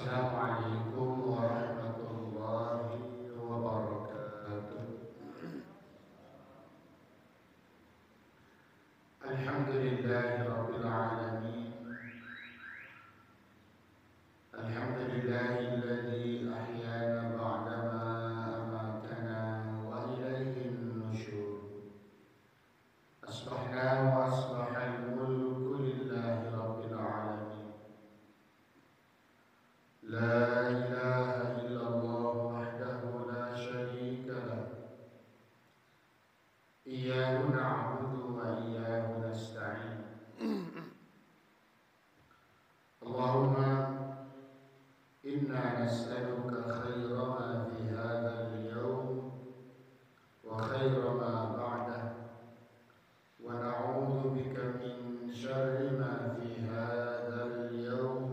Assalamualaikum warahmatullahi wabarakatuh. Alhamdulillahirabbil alamin. Alhamdulillahilladzi ahyana ba'dama amatana wa ilaihin nusyur. Asbahna wa asbahal mulku lillahi rabbil alamin. La ilaha illallah wahdahu la syarika lah. Iyyahu na'budu wa iyyahu nasta'in. Allahumma inna nas'aluka khaira ma fi hadzal yawm wa khaira ma ba'dahu wa na'udzu bika min syarri ma fi hadzal yawm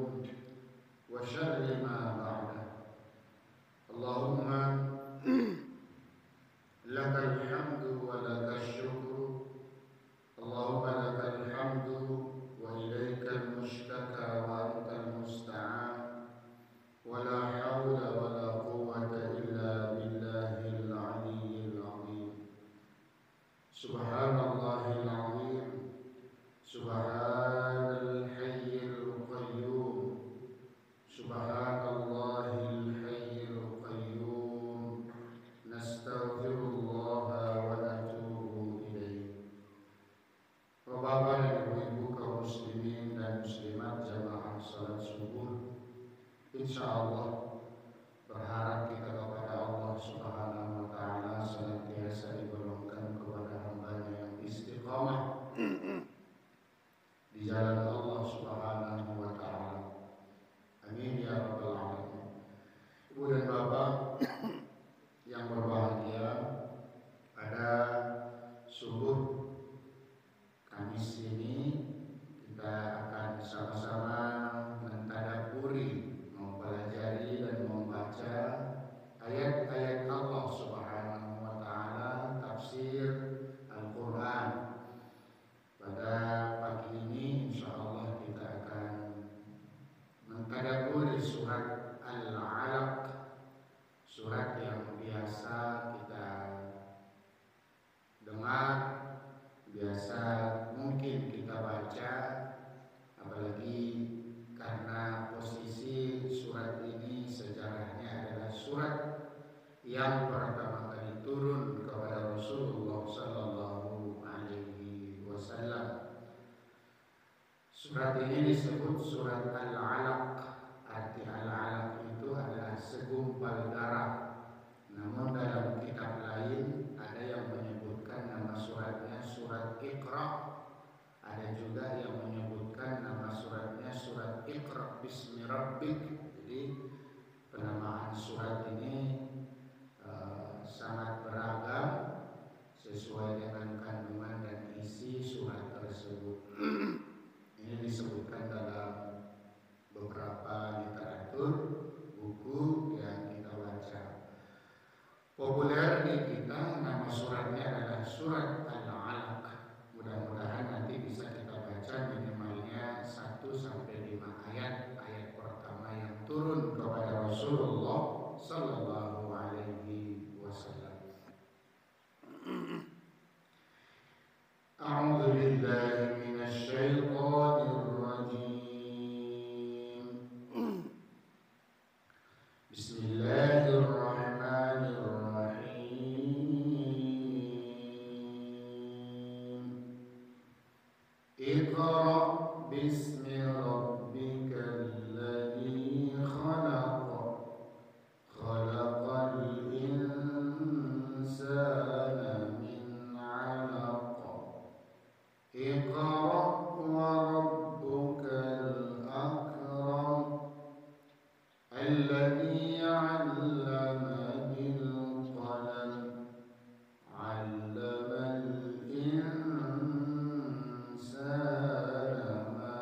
wa syarri ma ba'dahu. Allahumma lakal hamdu wa lakal syukru. Allahumma lakal hamdu wa ilaikal mushtaka wa antal musta'an. Wa la hawla wa la quwwata illa billahil aliyyil azim. Subhanallahil azim. Subhanal hayyil qayyum. Subhanallahil hayyil qayyum. Nastaghfirullah wa natubu ilaih. Bapak dan ibu-ibu kaum muslimin dan muslimat jamaah salat subuh, insyaallah berharap kita kepada Allah Subhanahu wa taala senantiasa digolongkan kepada hamba-Nya yang istiqamah di jalan Allah Subhanahu wa taala. Amin ya rabbal alamin. Ibu dan bapak yang berbahagia, pada subuh Kamis ini kita akan sama-sama mentadabburi, mempelajari dan membaca ayat-ayat Allah Subhanahu wa taala, tafsir Al-Qur'an. Pada pagi ini insyaallah kita akan mentadabburi surat Al-Alaq, surat yang biasa kita dengar, biasa mungkin kita baca, apalagi karena posisi surat ini sejarahnya adalah surat yang pertama kali turun kepada Rasulullah sallallahu alaihi wasallam. Surat ini disebut surat Al-Alaq. Arti Al-Alaq itu adalah segumpal darah. Namun dalam kitab lain ada yang menyebutkan nama suratnya surat Iqra. Ada juga yang menyebutkan nama suratnya surat Iqra bismi rabbik. Jadi penamaan surat ini sangat beragam sesuai dengan kandungan dan isi surat tersebut. Ini disebutkan dalam beberapa literatur buku yang kita baca. Populer di kita nama suratnya adalah surat Al-Alaq. Mudah-mudahan nanti bisa kita baca minimalnya 1-5 ayat. Ayat pertama yang turun kepada Rasulullah sallallahu alaihi wasallam. A'udzu billahi minasy syaithanir rajim. Bismillahirrahmanirrahim. Iqra bismi rabbikal ladzi khalaq. Khalaqal insana min 'alaq. Iqra wa rabbukal akram. Alladzi 'allama bil qalam. 'Allamal insana ma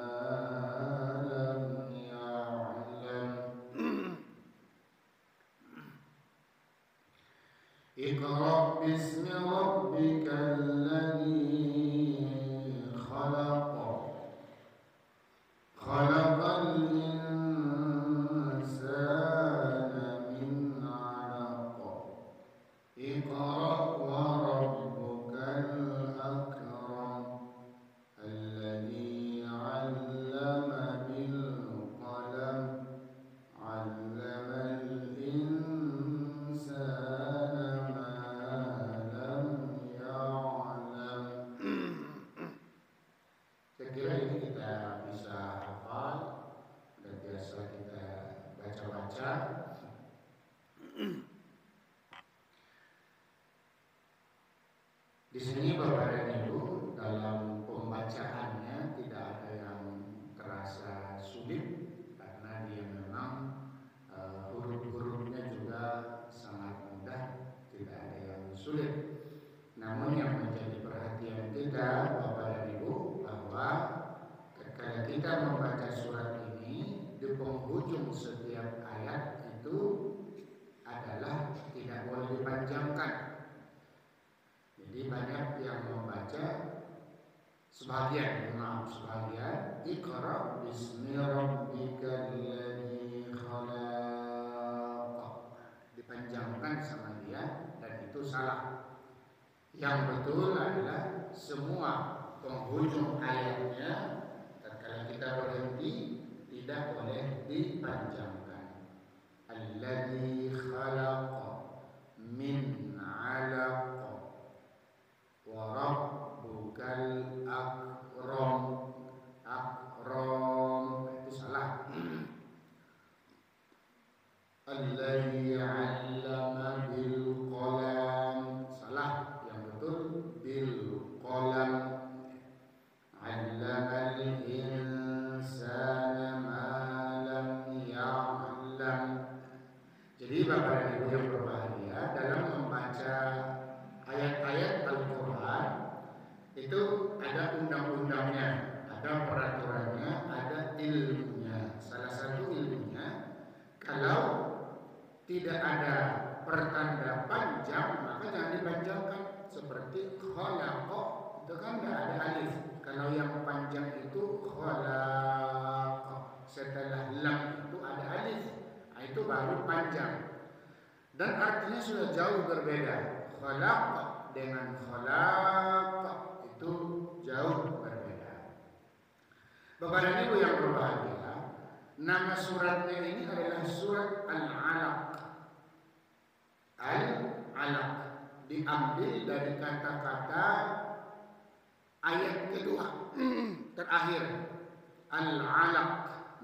lam ya'lam. Iqra bismi rabbikal ladzi khalaq. Khalaqal insana penghujung setiap ayat itu adalah tidak boleh dipanjangkan. Jadi banyak yang membaca sebagian Iqra bismi rabbikal ladzi khalaq, dipanjangkan sama dia, dan itu salah. Yang betul adalah semua penghujung ayatnya tatkala kita berhenti tidak boleh dipanjangkan. Alladzi khalaq min 'alaq wa rabbukal akram. Itu salah. Alladzi 'allama bil qalam, salah. Yang betul bil qalam. 'allamal insana ma lam ya'lam. Jadi Bapak dan Ibu yang berbahagia, dalam membaca ayat-ayat Al-Quran itu ada undang-undangnya, ada peraturannya, ada ilmunya. Salah satu ilmunya, kalau tidak ada pertanda panjang maka jangan dipanjangkan. Seperti khalaqa, itu kan tidak ada alif. Kalau yang panjang itu khalaqa, setelah lam itu ada alif, itu baru panjang. Dan artinya sudah jauh berbeda. Khalaq dengan khalaq itu jauh berbeda. Bapak dan Ibu yang berbahagia, nama suratnya ini adalah surat Al-Alaq. Al-Alaq diambil dari kata-kata ayat kedua terakhir. Al-Alaq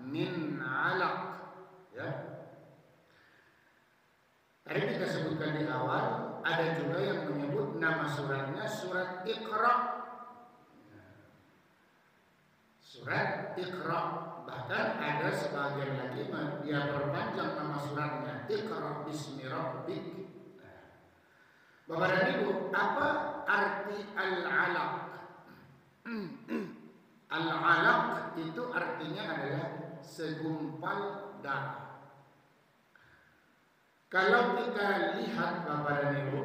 min 'alaq, ya. Tadi kita sebutkan di awal, ada juga yang menyebut nama suratnya surat Iqra. Surat Iqra. Bahkan ada sebagian lagi dia perpanjang nama suratnya, Iqra bismi rabbik. Bapak dan Ibu, apa arti Al-Alaq? Al-Alaq itu artinya adalah segumpal darah. Kalau kita lihat Bapak dan Ibu,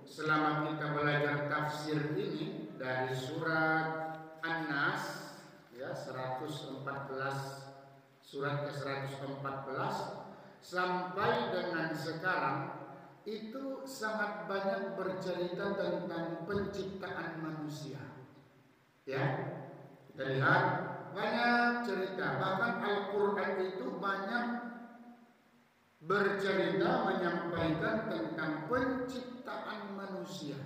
selama kita belajar tafsir ini dari surat An-Nas, ya, 114, surat ke-114 sampai dengan sekarang, itu sangat banyak bercerita tentang penciptaan manusia. Ya, kita lihat banyak cerita. Bahkan Al-Quran itu banyak bercerita menyampaikan tentang penciptaan manusia.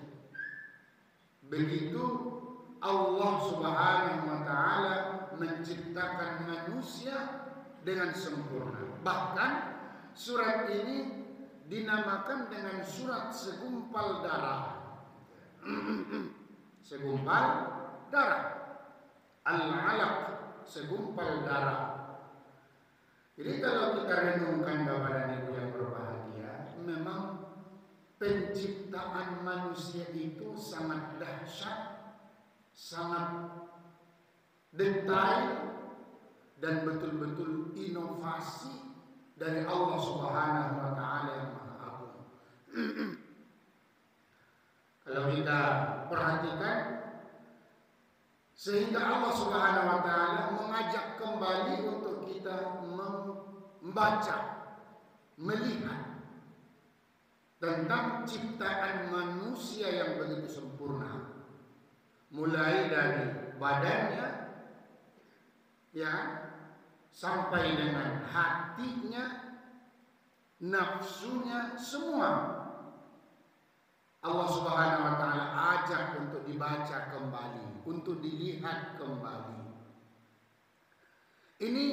Begitu Allah Subhanahu wa taala menciptakan manusia dengan sempurna. Bahkan surat ini dinamakan dengan surat segumpal darah. Segumpal darah. Al-Alaq, segumpal darah. Jadi kalau kita renungkan Bapak dan Ibu yang berbahagia, memang penciptaan manusia itu sangat dahsyat, sangat detail, dan betul-betul inovasi dari Allah Subhanahu wa taala yang Maha Agung. Kalau kita perhatikan, sehingga Allah Subhanahu wa taala mengajak kembali untuk kita membaca, melihat tentang ciptaan manusia yang begitu sempurna. Mulai dari badannya, ya, sampai dengan hatinya, nafsunya, semua Allah Subhanahu wa taala ajak untuk dibaca kembali, untuk dilihat kembali. Ini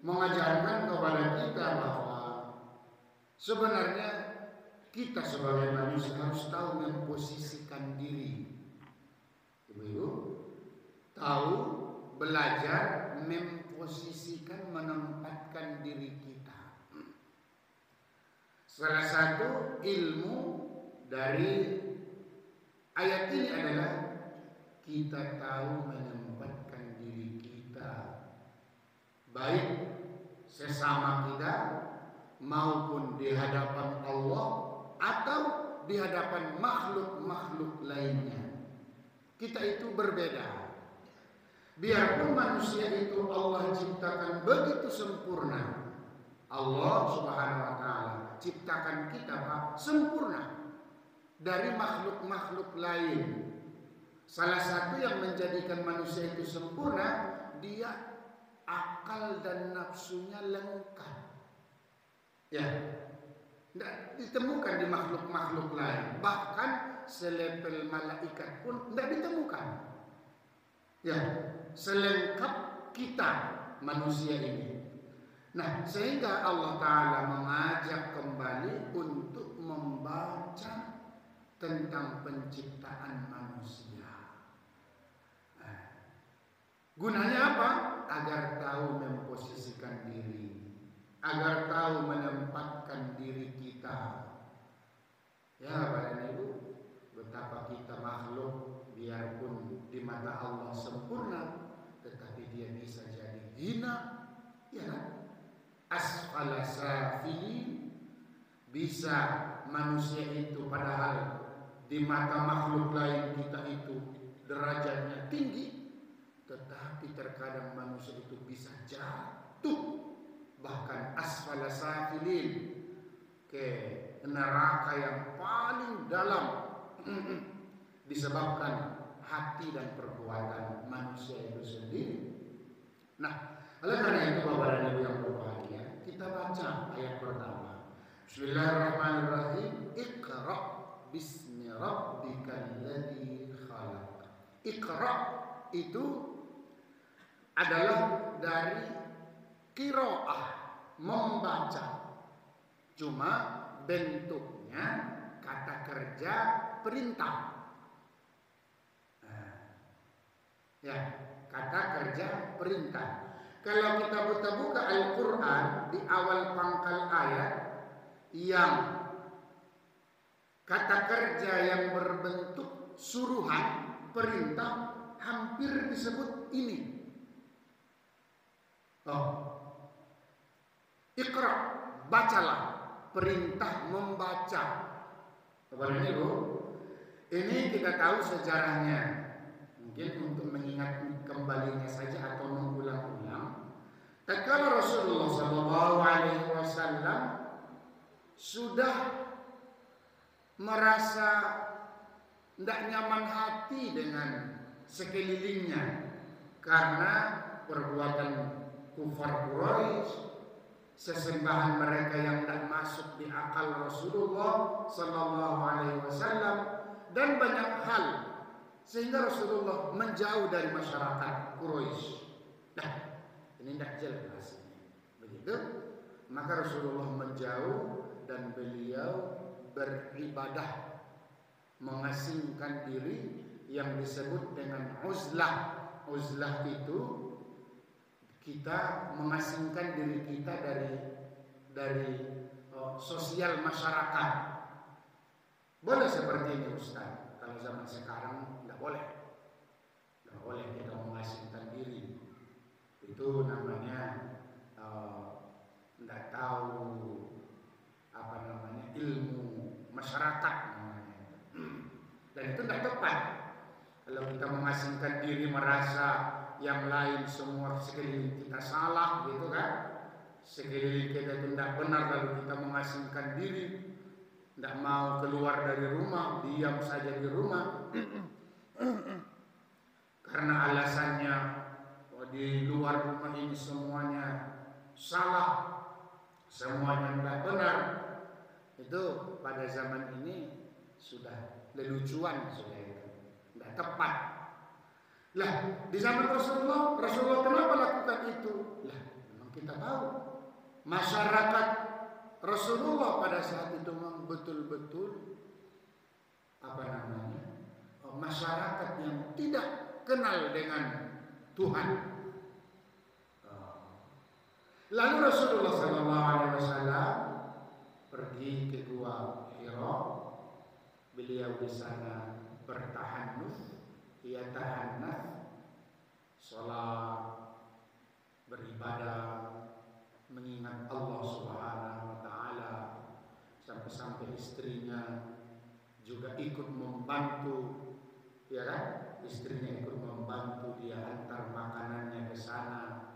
mengajarkan kepada kita bahwa sebenarnya kita sebagai manusia harus tahu memposisikan diri. Ibu-ibu tahu, belajar memposisikan, menempatkan diri kita. Salah satu ilmu dari ayat ini adalah kita tahu menempatkan diri kita, baik sesama kita maupun di hadapan Allah atau di hadapan makhluk-makhluk lainnya. Kita itu berbeda. Biarpun manusia itu Allah ciptakan begitu sempurna, Allah Subhanahu wa taala ciptakan kita Pak sempurna dari makhluk-makhluk lain. Salah satu yang menjadikan manusia itu sempurna, dia akal dan nafsunya lengkap. Ya, tidak ditemukan di makhluk-makhluk lain. Bahkan selepel malaikat pun tidak ditemukan. Ya, selengkap kita manusia ini. Nah, sehingga Allah Ta'ala mengajak kembali untuk membaca tentang penciptaan manusia. Nah, gunanya apa? Agar tahu memposisikan diri, agar tahu menempatkan diri kita. Ya, Bapak Ibu, betapa kita makhluk biarpun di mata Allah sempurna, tetapi dia bisa jadi hina, ya, asfala safilin. Bisa manusia itu padahal di mata makhluk lain kita itu derajatnya tinggi, tetapi terkadang manusia itu bisa jatuh bahkan asfala safilin ke neraka yang paling dalam disebabkan hati dan perbuatan manusia itu sendiri. Nah, oleh karena itu Bapak dan Ibu yang berbahagia, kita baca ayat pertama. Bismillahirrahmanirrahim. Iqra bismi rabbikal ladzi khalaq. Iqra itu adalah dari qiraah, membaca. Cuma bentuknya kata kerja perintah. Ya, kata kerja perintah. Kalau kita buka Al-Quran di awal pangkal ayat yang kata kerja yang berbentuk suruhan perintah hampir disebut ini. Iqra, bacalah, perintah membaca. Bapak Ibu, ini kita tahu sejarahnya. Mungkin untuk mengingat kembalinya saja atau mengulang-ulang. Tatkala Rasulullah SAW sudah merasa tidak nyaman hati dengan sekelilingnya karena perbuatan kufar Quraisy, sesembahan mereka yang tidak masuk di akal Rasulullah SAW, dan banyak hal sehingga Rasulullah menjauh dari masyarakat Quraisy. Nah, ini tidak jelas ini. Begitu, maka Rasulullah menjauh dan beliau beribadah, mengasingkan diri yang disebut dengan uzlah. Uzlah itu kita mengasingkan diri kita dari sosial masyarakat. Boleh seperti ini Ustaz. Kalau zaman sekarang tidak boleh. Tidak boleh kita mengasingkan diri. Itu namanya tidak tahu ilmu masyarakat namanya. Dan itu tidak tepat. Kalau kita mengasingkan diri merasa yang lain semua sekeliling kita salah, gitu kan? Sekeliling kita itu tidak benar, lalu kita mengasingkan diri, tidak mau keluar dari rumah, diam saja di rumah. Karena alasannya di luar rumah ini semuanya salah, semuanya tidak benar. Itu pada zaman ini sudah lelucuan, sudah itu tidak tepat. Lah, di zaman Rasulullah kenapa lakukan itu? Lah, memang kita tahu masyarakat Rasulullah pada saat itu memang betul-betul masyarakat yang tidak kenal dengan Tuhan. Lalu Rasulullah SAW pergi ke Gua Hira. Beliau di sana bertahanuf, ia tahanaf, sholat, beribadah, mengingat Allah Subhanahu wa taala, sampai-sampai istrinya juga ikut membantu, ya kan? Istrinya ikut membantu dia antar makanannya ke sana.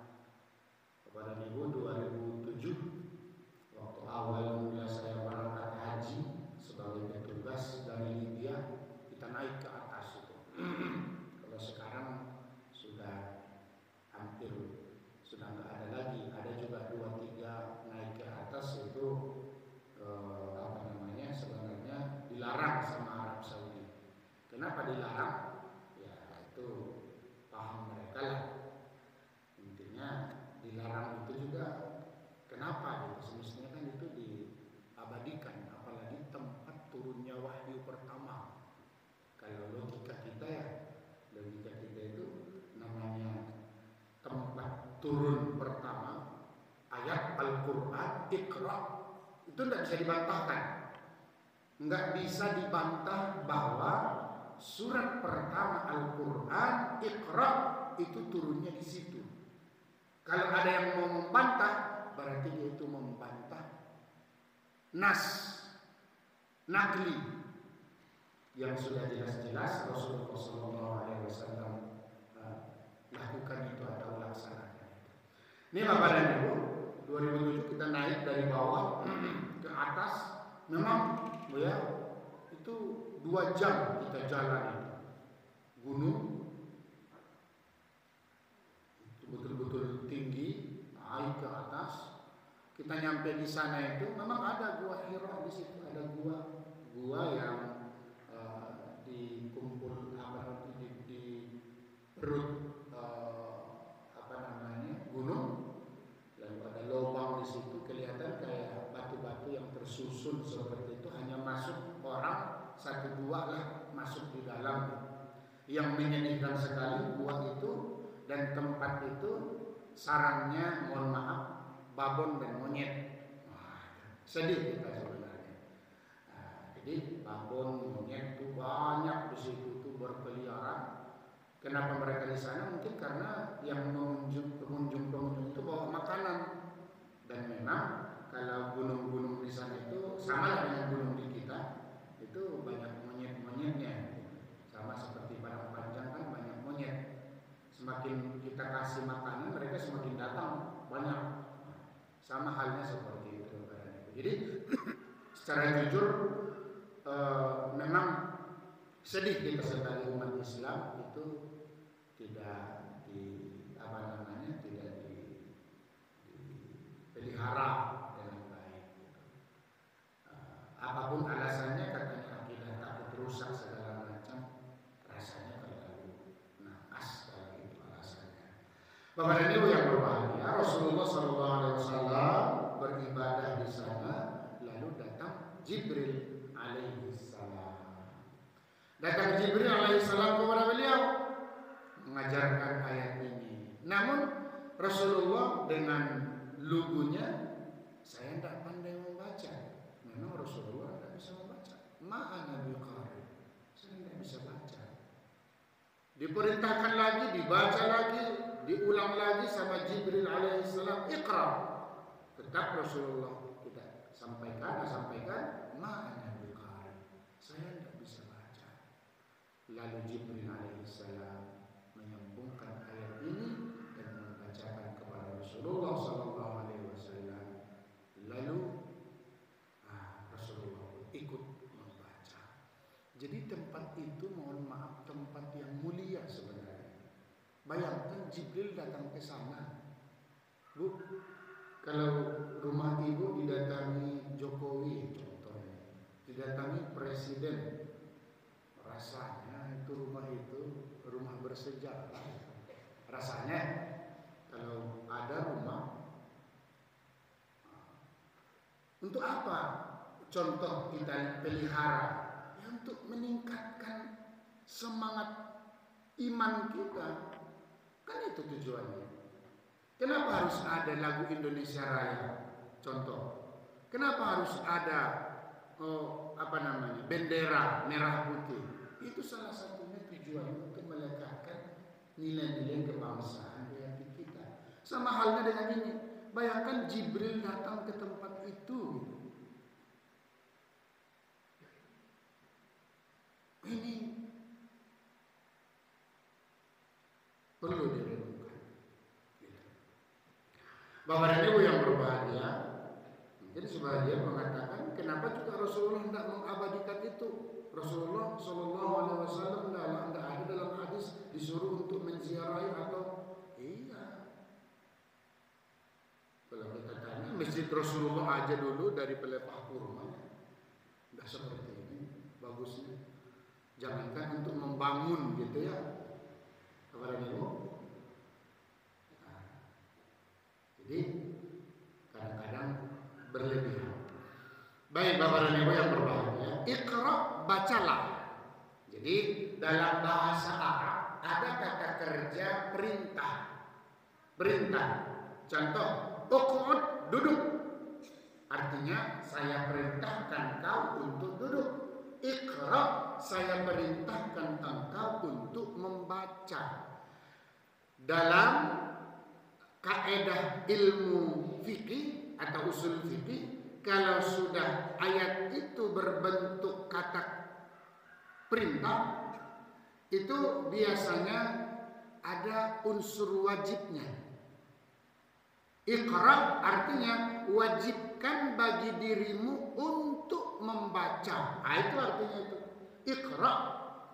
Kepada Ibu 2007 waktu awal mula saya berangkat haji sebagai petugas dari India, kita naik ke atas itu. Kalau sekarang sudah hampir sudah nggak ada lagi. Ada juga 2-3 naik ke atas itu sebenarnya dilarang sama Arab Saudi. Kenapa dilarang? Ya itu paham mereka lah. Intinya dilarang itu juga kenapa gitu? Semestinya kan itu diabadikan, apalagi tempat turunnya wahyu pertama. Kalau logika kita itu namanya tempat turun pertama ayat Al-Quran Iqra, itu tidak bisa dibantahkan. Nggak bisa dibantah bahwa surat pertama Al-Quran Iqra itu turunnya di situ. Kalau ada yang mau membantah, berarti dia itu membantah nas nakli yang sudah jelas-jelas Rasulullah SAW lakukan itu atau laksanakan itu. Ini Bapak dan Ibu, 2007 kita naik dari bawah ke atas. Memang ya itu 2 jam kita jalan itu. Gunung itu betul-betul tinggi, naik ke atas. Kita nyampe di sana itu memang ada gua Hira di situ, ada gua yang dikumpul di perut gunung, lalu ada lubang di situ, kelihatan kayak batu-batu yang tersusun seperti itu, hanya masuk orang 1-2 lah masuk di dalam. Yang menyedihkan sekali gua itu dan tempat itu sarangnya, mohon maaf, babon dan monyet. Sedih kita sebenarnya. Jadi babon, monyet itu banyak di situ tuh berkeliaran. Kenapa mereka di sana? Mungkin karena yang pengunjung itu bawa makanan. Dan memang kalau gunung-gunung di sana itu sama dengan gunung di kita, itu banyak monyet-monyetnya. Sama seperti Padang Panjang kan banyak monyet. Semakin kita kasih makanan, mereka semakin datang banyak. Sama halnya seperti itu. Jadi secara jujur memang sedih kita sebagai umat Islam itu tidak dipelihara dengan baik. Apapun alasannya, katanya akidah takut rusak segala macam, rasanya terlalu naas kalau itu alasannya. Bapak dan Ibu yang berbahagia, Rasulullah SAW beribadah di sana, lalu datang Jibril alaihissalam. Datang Jibril alaihissalam kepada beliau mengajarkan ayat ini. Namun Rasulullah dengan lugunya, saya tidak pandai membaca. Memang Rasulullah tidak bisa membaca. Ma'ana biqari, saya tidak bisa baca. Diperintahkan lagi, dibaca lagi, diulang lagi sama Jibril alaihissalam, Iqra. Tetap Rasulullah tidak sampaikan, ma'ana biqari, saya tidak bisa baca. Lalu Jibril alaihissalam menyambungkan ayat ini dan membacakan kepada Rasulullah SAW. Lalu Rasulullah ikut membaca. Jadi tempat itu, mohon maaf, tempat yang mulia sebenarnya. Bayangkan Jibril datang ke sana. Bu, kalau rumah ibu didatangi Jokowi contohnya, didatangi presiden, rasanya itu rumah bersejarah. Rasanya kalau ada rumah, untuk apa contoh kita pelihara? Ya, untuk meningkatkan semangat iman kita. Kan itu tujuannya. Kenapa harus ada lagu Indonesia Raya? Contoh. Kenapa harus ada bendera merah putih? Itu salah satunya tujuan untuk melekatkan nilai-nilai kebangsaan di hati kita. Sama halnya dengan ini. Bayangkan Jibril datang ke tempat itu. Ini perlu direnungkan. Bapak dan Ibu yang berbahagia, mungkin sebagian mengatakan, kenapa juga Rasulullah tidak mengabadikan itu? Rasulullah Shallallahu Alaihi Wasallam tidak ada dalam hadis disuruh untuk menziarahi atau iya. Kalau kita tanya masjid Rasulullah aja dulu dari pelepah kurma, nggak seperti ini bagusnya. Jangankan untuk membangun gitu ya, kepada Ibu. Nah, jadi kadang-kadang berlebihan. Baik Bapak dan Ibu yang berbahagia, Iqra, bacalah. Jadi dalam bahasa Arab ada kata kerja perintah. Perintah. Contoh, uqud, duduk. Artinya saya perintahkan kau untuk duduk. Iqra, saya perintahkan engkau untuk membaca. Dalam kaidah ilmu fikih atau usul fikih, kalau sudah ayat itu berbentuk kata perintah, itu biasanya ada unsur wajibnya. Iqra artinya wajibkan bagi dirimu untuk membaca. Itu artinya itu. Iqra,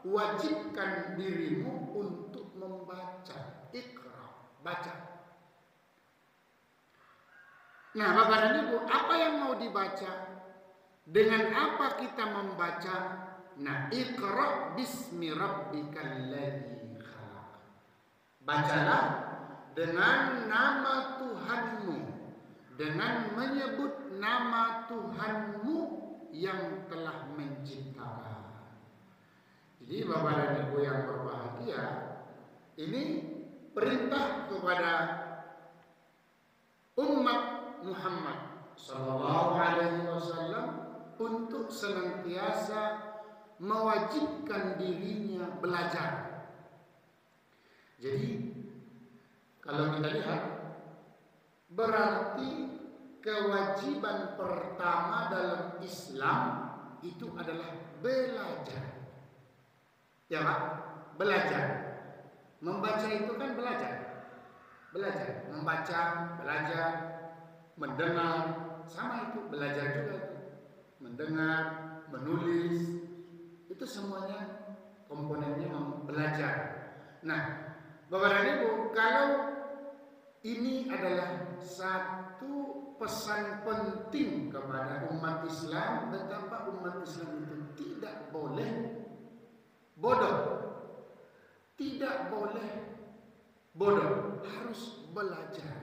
wajibkan dirimu untuk membaca. Iqra, baca. Nah, Bapak dan Ibu, apa yang mau dibaca? Dengan apa kita membaca? Nah, Iqra bismi rabbikal ladzi khalaq. Bacalah dengan nama Tuhanmu, dengan menyebut nama Tuhanmu yang telah menciptakan. Jadi Bapak dan Ibu yang berbahagia, ini perintah kepada umat Muhammad Sallallahu Alaihi Wasallam untuk senantiasa mewajibkan dirinya belajar. Jadi kalau kita lihat, berarti kewajiban pertama dalam Islam itu adalah belajar. Ya Pak, belajar. Membaca itu kan belajar. Belajar, membaca, belajar, mendengar, sama itu belajar juga. Mendengar, menulis, itu semuanya komponennya belajar. Nah, Bapak dan Ibu, kalau ini adalah satu pesan penting kepada umat Islam, betapa umat Islam itu tidak boleh bodoh. Tidak boleh bodoh, harus belajar.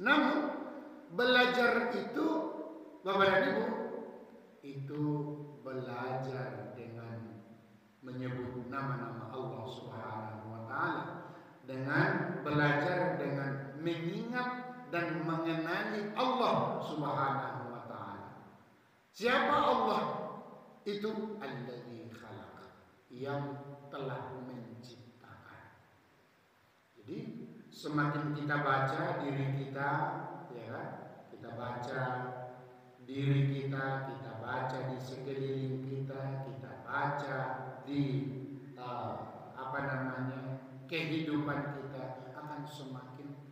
Namun belajar itu, Bapak dan Ibu, itu belajar dengan menyebut nama-nama Allah Subhanahu wa Ta'ala, dengan belajar dengan mengingat dan mengenali Allah Subhanahu wa Ta'ala. Siapa Allah? Itu alladzi khalaq, yang telah menciptakan. Jadi semakin kita baca diri kita, ya kan? Kita baca diri kita, kita baca di sekeliling kita, kita baca di kehidupan kita, akan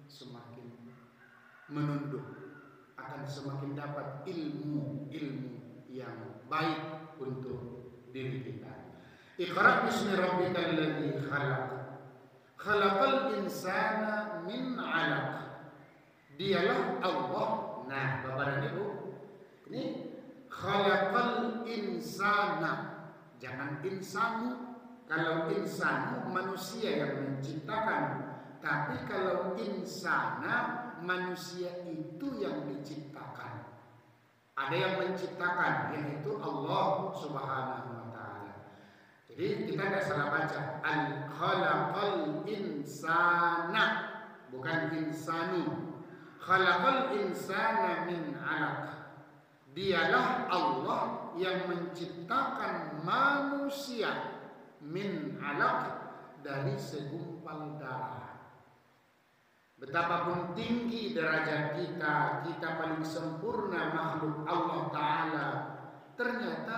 semakin menunduk, akan semakin dapat ilmu yang baik untuk diri kita. Iqra bismi rabbikal ladzi khalaq. Khalaqal insana min 'alaq. Dialah Allah. Nah, Bapak dan Ibu, ini khalaqal insana. Jangan insanu. Kalau insanu manusia yang menciptakan, tapi kalau insana manusia itu yang diciptakan. Ada yang menciptakan, yaitu Allah Subhanahu wa Ta'ala. Jadi kita tidak salah baca. Al-khalaqal insana, bukan insanu. Khalaqal insana min 'alaq. Dialah Allah yang menciptakan manusia min 'alaq, dari segumpal darah. Betapapun tinggi derajat kita, kita paling sempurna makhluk Allah Ta'ala, ternyata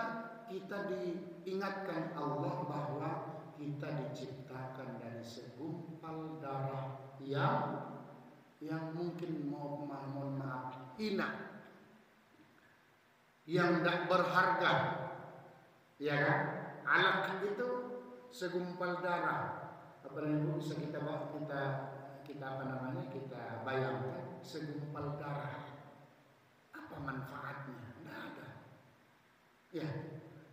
kita diingatkan Allah bahwa kita diciptakan dari segumpal darah yang mungkin mohon maaf hina, yang tidak berharga, ya kan? Alaq itu segumpal darah. Apa namanya, bisa kita bayangkan segumpal darah. Apa manfaatnya? Tidak ada. Ya,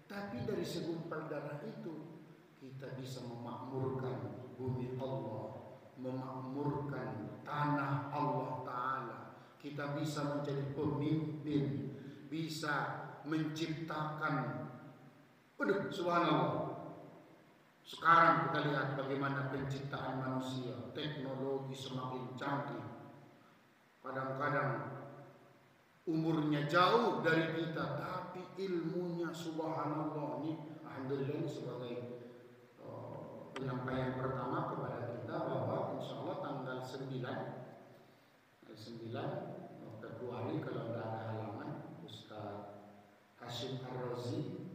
tapi dari segumpal darah itu kita bisa memakmurkan bumi Allah, memakmurkan tanah Allah Ta'ala. Kita bisa menjadi pemimpin, bisa menciptakan. Subhanallah. Sekarang kita lihat bagaimana penciptaan manusia, teknologi semakin canggih. Kadang-kadang umurnya jauh dari kita, tapi ilmunya subhanallah. Ini alhamdulillah ini sebagai penyampaian pertama kepada kita bahwa insya Allah tanggal 9 Februari kalau tidak ada halangan, Ustaz Hashim Ar-Razi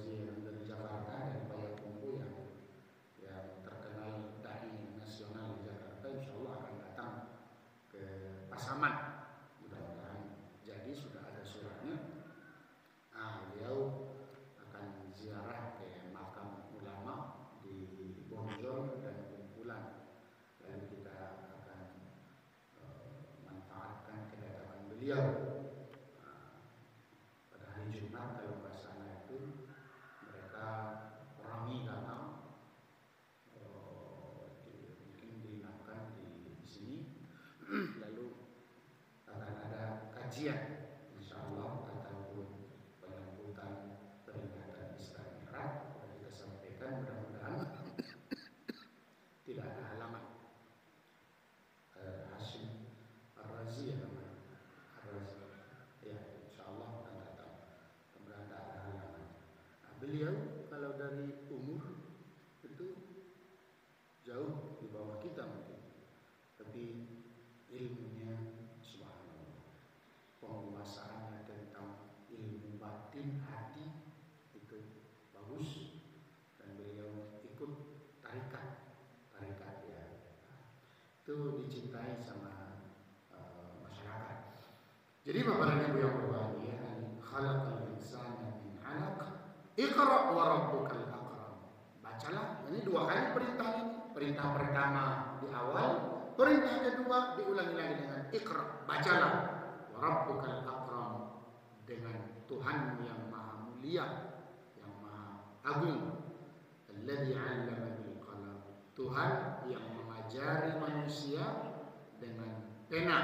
yang dari Jakarta, dari Payakumbuh yang terkenal dai nasional di Jakarta, insya Allah akan datang ke Pasaman. Mudah-mudahan jadi sudah ada suratnya. Beliau akan ziarah ke makam ulama di Bonjol dan Kumpulan, dan kita akan manfaatkan kedatangan beliau pada hari Jumat. Kalau ke sana itu mereka perangi datang, mungkin diinapkan di sini, lalu akan ada kajian insya Allah ataupun penyambutan peringatan Isra Mi'raj. Kita sampaikan, mudah-mudahan tidak ada halangan. Hashim Ar-Razi ya namanya, Ar-Razi ya, insya Allah akan datang, mudah-mudahan tidak ada halangan. Beliau kalau dari umur itu jauh di bawah kita mungkin, tapi ilmunya subhanallah, penguasaannya tentang ilmu batin hati itu bagus, dan beliau ikut tarikat ya, itu dicintai sama masyarakat. Jadi Bapak dan Ibu yang berbahagia, khalaqal insana min 'alaq, iqra wa rabbukal akram. Bacalah, ini 2 kali perintah ini. Perintah pertama di awal, perintah kedua diulangi lagi dengan iqra, bacalah, wa rabbukal akram, dengan Tuhan yang maha mulia, yang maha agung. Alladzi 'allama bil qalam, Tuhan yang mengajari manusia dengan pena.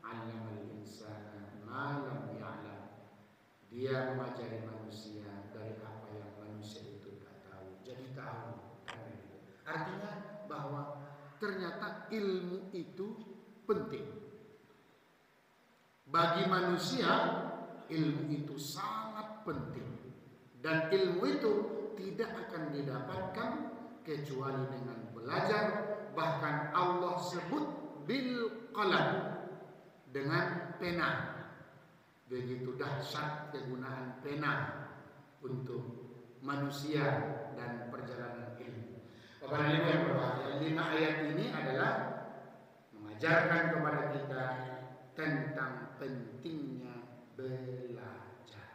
'Allamal insana ma lam ya'lam, dia mengajari manusia dari apa yang manusia itu tidak tahu, jadi tahu. Artinya bahwa ternyata ilmu itu penting bagi manusia. Ilmu itu sangat penting, dan ilmu itu tidak akan didapatkan kecuali dengan belajar. Bahkan Allah sebut bil qalam, dengan pena. Begitu dahsyat kegunaan pena untuk manusia dan perjalanan ilmu. Bapak Ibu yang berbahagia, 5 ayat ini adalah mengajarkan kepada kita tentang pentingnya belajar,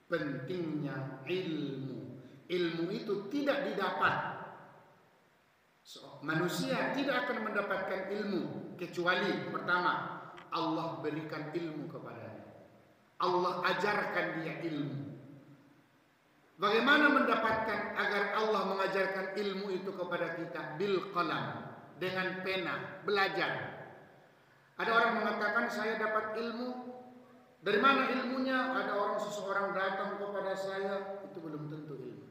pentingnya ilmu. Ilmu itu tidak didapat, manusia tidak akan mendapatkan ilmu kecuali pertama Allah berikan ilmu kepadanya, Allah ajarkan dia ilmu. Bagaimana mendapatkan agar Allah mengajarkan ilmu itu kepada kita? Bil qalam, dengan pena, belajar. Ada orang mengatakan saya dapat ilmu. Dari mana ilmunya? Ada seseorang datang kepada saya, itu belum tentu ilmu.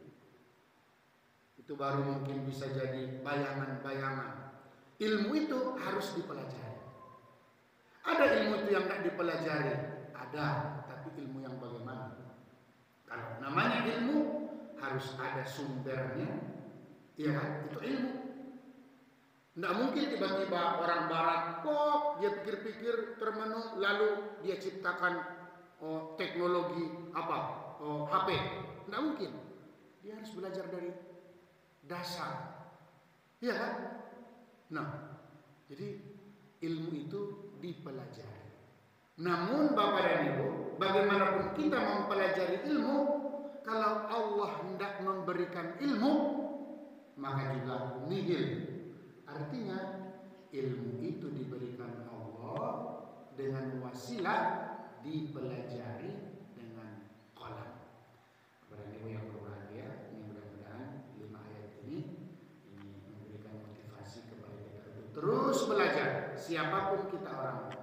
Itu baru mungkin bisa jadi bayangan-bayangan. Ilmu itu harus dipelajari. Ada ilmu itu yang tidak dipelajari, ada, tapi ilmu yang bagaimana? Kalau namanya ilmu harus ada sumbernya, ya kan? Itu ilmu. Tidak mungkin tiba-tiba orang barat kok dia pikir-pikir termenung lalu dia ciptakan teknologi apa HP. Tidak mungkin. Dia harus belajar dari dasar. Iya kan? Nah, jadi ilmu itu dipelajari. Namun Bapak dan Ibu, bagaimanapun kita mempelajari ilmu, kalau Allah hendak memberikan ilmu, maka juga nihil. Artinya ilmu itu diberikan Allah dengan wasilah dipelajari dengan qalam. Kepada Ibu yang berbahagia, ini mudah-mudahan 5 ayat ini memberikan motivasi kepada kita untuk terus belajar, siapapun kita orangnya.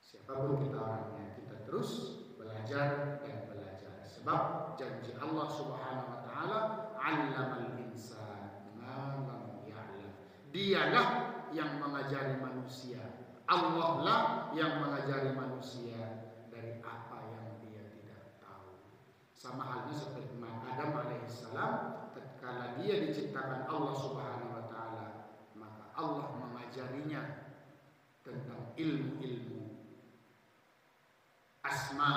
Siapapun kita orangnya, kita terus belajar dan belajar. Sebab janji Allah Subhanahu wa taala, 'allamal insana ma lam ya'lam. Dialah yang mengajari manusia. Allah lah yang mengajari manusia dari apa yang dia tidak tahu. Sama halnya seperti Adam alaihissalam, tatkala dia diciptakan Allah Subhanahu wa taala, maka Allah mengajarinya tentang ilmu-ilmu asma.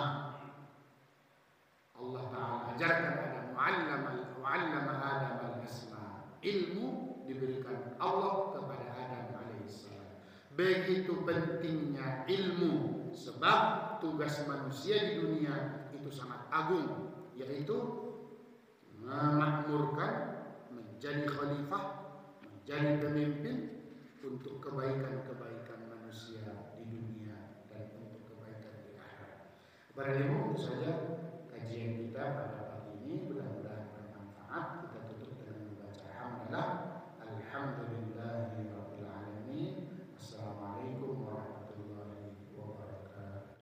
Allah Ta'ala ajarkan Adam, wa'allama Adam al-asma. Ilmu diberikan Allah kepada Adam alaihissalam. Begitu pentingnya ilmu, sebab tugas manusia di dunia itu sangat agung, yaitu memakmurkan, menjadi khalifah, menjadi pemimpin untuk kebaikan-kebaikan manusia di dunia dan untuk kebaikan di akhirat. Kepada Ibu, itu saja kajian kita pada